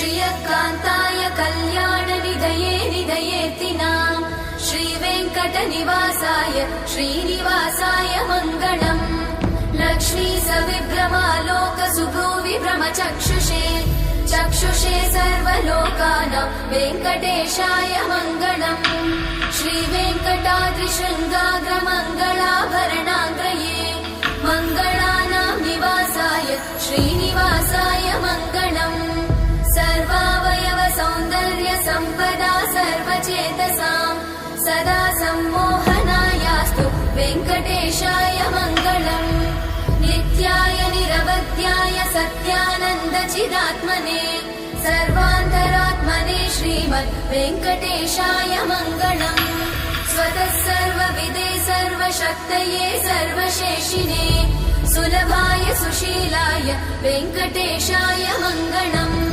श्रियकान्ताय कल्याणनिधये निधयेऽर्तिनाम् श्रीवेङ्कटनिवासाय श्रीनिवासाय मङ्गलम् लक्ष्मी सविभ्रमालोकसुभ्रूविभ्रमचक्षुषे चक्षुषे सर्वलोकानां वेङ्कटेशाय मङ्गलम् श्रीवेङ्कटाद्रिशृङ्गाग्रमङ्गलाभरणाङ्ग्रये मङ्गलानां निवासाय श्रीनिवासाय मङ्गलम् सर्वावयव सौन्दर्य सम्पदा सर्वचेतसां सदा सम्मोहनायास्तु वेङ्कटेशाय मङ्गलम् नित्याय निरवध्याय सत्यानन्द चिदात्मने सर्वान्तरात्मने श्रीमद् वेङ्कटेशाय मङ्गलम् स्वतः सर्वविदे सर्वशक्तये सर्वशेषिने सुलभाय सुशीलाय वेङ्कटेशाय मङ्गलम्